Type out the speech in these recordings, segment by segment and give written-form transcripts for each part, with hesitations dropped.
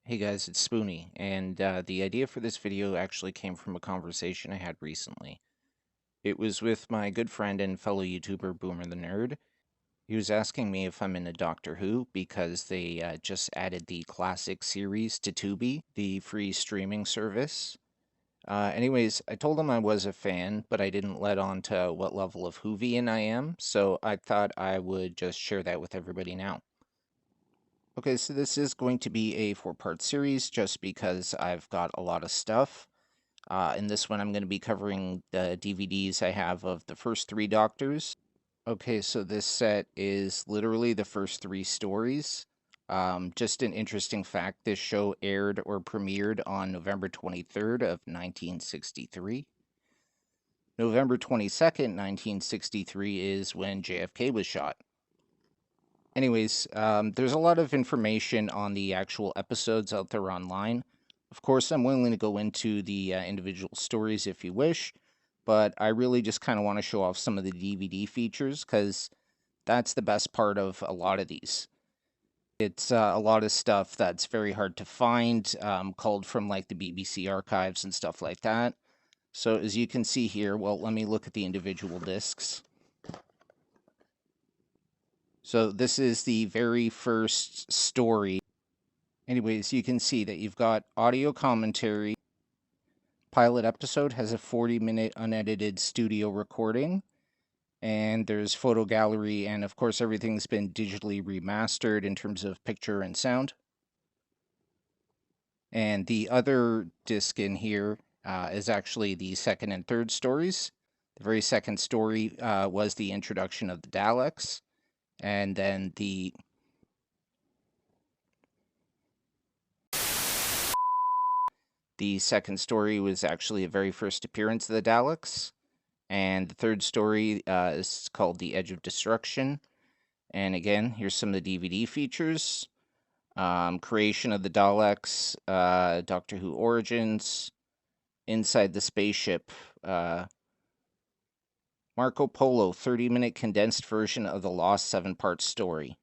Hey guys, it's Spoonie, and the idea for this video actually came from a conversation I had recently. It was with my good friend and fellow YouTuber Boomer the Nerd. He was asking me if I'm into Doctor Who because they just added the classic series to Tubi, the free streaming service. Anyways, I told him I was a fan, but I didn't let on to what level of Whovian I am, so I thought I would just share that with everybody now. Okay, so this is going to be a four-part series just because I've got a lot of stuff. In this one, I'm going to be covering the DVDs I have of the first three Doctors. Okay, so this set is literally the first three stories. Just an interesting fact, this show aired or premiered on November 23rd of 1963. November 22nd, 1963 is when JFK was shot. Anyways, there's a lot of information on the actual episodes out there online. Of course, I'm willing to go into the individual stories if you wish, but I really just kind of want to show off some of the DVD features because that's the best part of a lot of these. It's a lot of stuff that's very hard to find, culled from like the BBC archives and stuff like that. So as you can see here, well, let me look at the individual discs. So this is the very first story. Anyways, you can see that you've got audio commentary. Pilot episode has a 40-minute unedited studio recording. And there's photo gallery, and of course everything's been digitally remastered in terms of picture and sound. And the other disc in here is actually the second and third stories. The very second story was the introduction of the Daleks. And then the second story was actually a very first appearance of the Daleks. And the third story is called The Edge of Destruction. And again, here's some of the DVD features. Creation of the Daleks, Doctor Who Origins, Inside the Spaceship, Marco Polo, 30-minute condensed version of the lost 7-part story.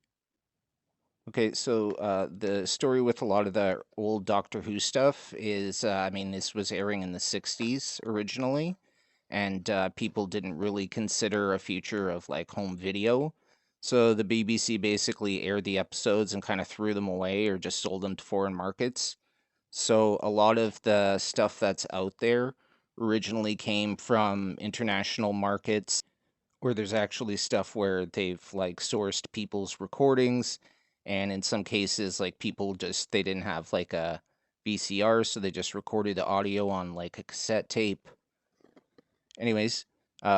Okay, so the story with a lot of the old Doctor Who stuff is, I mean, this was airing in the 60s originally, and people didn't really consider a future of like home video. So the BBC basically aired the episodes and kind of threw them away or just sold them to foreign markets. So a lot of the stuff that's out there originally came from international markets where there's actually stuff where they've like sourced people's recordings, and in some cases like people just they didn't have like a VCR, so they just recorded the audio on like a cassette tape. Anyways,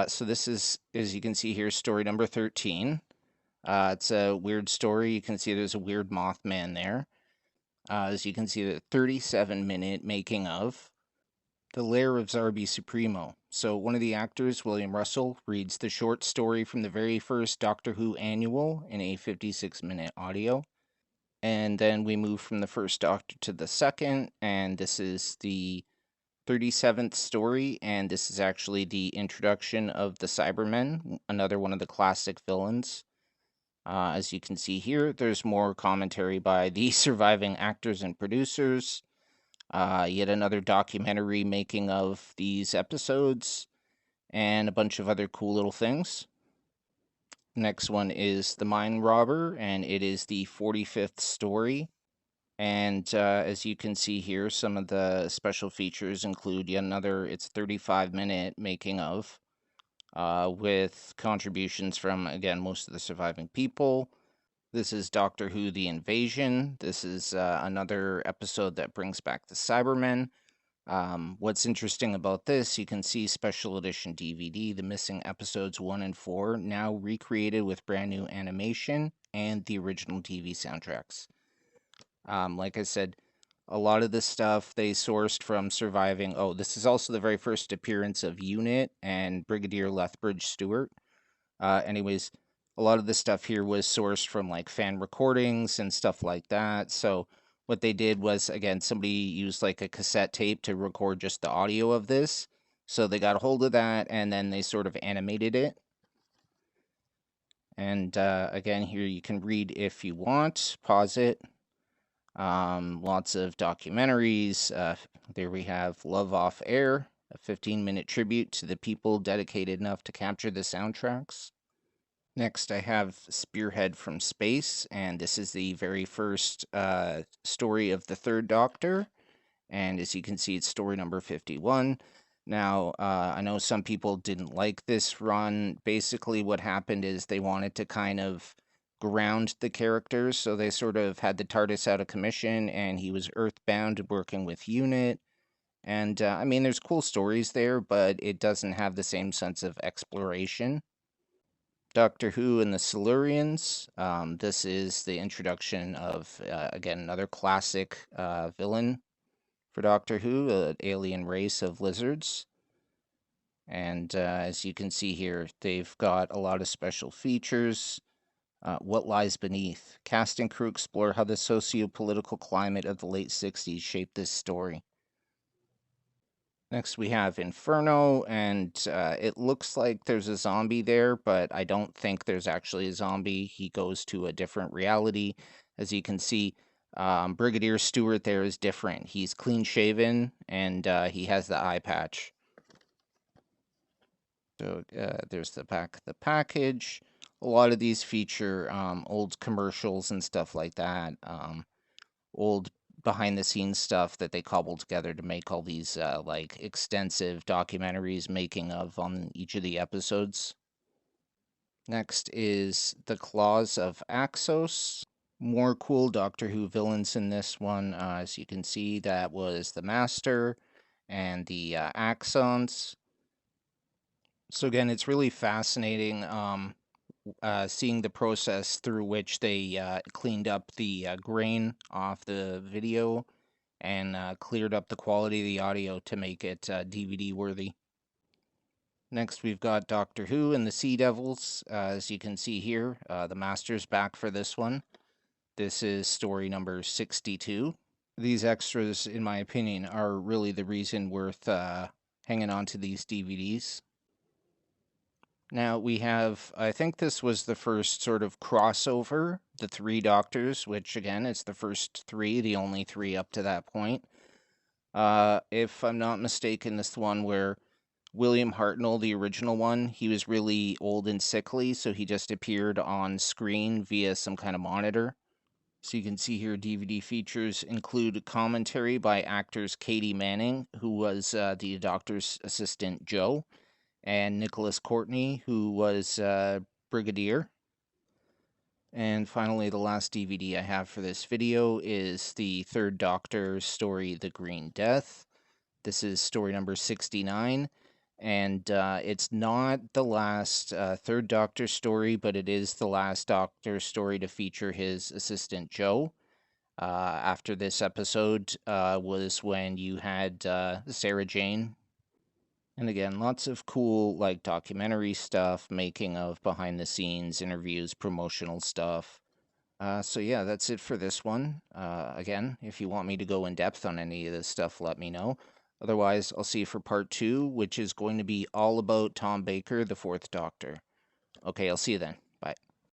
so this is, as you can see here, story number 13. It's a weird story. You can see there's a weird Mothman there. As you can see, the 37-minute making of The Lair of Zarbi Supremo. So one of the actors, William Russell, reads the short story from the very first Doctor Who annual in a 56-minute audio. And then we move from the first Doctor to the second, and this is the 37th story, and this is actually the introduction of the Cybermen, another one of the classic villains. As you can see here, there's more commentary by the surviving actors and producers. Yet another documentary making of these episodes, and a bunch of other cool little things. Next one is The Mine Robber, and it is the 45th story. And as you can see here, some of the special features include yet another, it's 35-minute making of, with contributions from, again, most of the surviving people. This is Doctor Who The Invasion. This is another episode that brings back the Cybermen. What's interesting about this, you can see special edition DVD, the missing episodes 1 and 4, now recreated with brand new animation and the original TV soundtracks. Like I said, a lot of this stuff they sourced from surviving. Oh, this is also the very first appearance of UNIT and Brigadier Lethbridge Stewart. Anyways, a lot of this stuff here was sourced from like fan recordings and stuff like that. So what they did was, again, somebody used like a cassette tape to record just the audio of this. So they got a hold of that and then they sort of animated it. And again, here you can read if you want, pause it. Lots of documentaries. There we have Love Off Air, a 15-minute tribute to the people dedicated enough to capture the soundtracks. Next, I have Spearhead from Space, and this is the very first story of the Third Doctor. And as you can see, it's story number 51. Now, I know some people didn't like this run. Basically, what happened is they wanted to kind of ground the characters, so they sort of had the TARDIS out of commission, and he was earthbound working with UNIT. And I mean, there's cool stories there, but it doesn't have the same sense of exploration. Doctor Who and the Silurians. This is the introduction of, again, another classic villain for Doctor Who, an alien race of lizards. And as you can see here, they've got a lot of special features. What Lies Beneath. Cast and crew explore how the socio-political climate of the late 60s shaped this story. Next, we have Inferno, and it looks like there's a zombie there, but I don't think there's actually a zombie. He goes to a different reality. As you can see, Brigadier Stewart there is different. He's clean-shaven, and he has the eye patch. So there's the back of the package. A lot of these feature old commercials and stuff like that. Old behind the scenes stuff that they cobbled together to make all these like extensive documentaries making of on each of the episodes. Next is The Claws of Axos. More cool Doctor Who villains in this one. As you can see, that was the Master and the Axons. So again, it's really fascinating seeing the process through which they cleaned up the grain off the video and cleared up the quality of the audio to make it DVD worthy. Next, we've got Doctor Who and the Sea Devils. As you can see here, the Master's back for this one. This is story number 62. These extras, in my opinion, are really the reason worth hanging on to these DVDs. Now we have, I think this was the first sort of crossover, the three Doctors, which again, it's the first three, the only three up to that point. If I'm not mistaken, this one where William Hartnell, the original one, he was really old and sickly, so he just appeared on screen via some kind of monitor. So you can see here DVD features include commentary by actors Katie Manning, who was the Doctor's assistant Joe, and Nicholas Courtney, who was Brigadier. And finally, the last DVD I have for this video is the Third Doctor story, The Green Death. This is story number 69, and it's not the last Third Doctor story, but it is the last Doctor story to feature his assistant Joe. After this episode was when you had Sarah Jane. And again, lots of cool, like, documentary stuff, making of behind the scenes, interviews, promotional stuff. So yeah, that's it for this one. Again, if you want me to go in depth on any of this stuff, let me know. Otherwise, I'll see you for part 2, which is going to be all about Tom Baker, the Fourth Doctor. Okay, I'll see you then.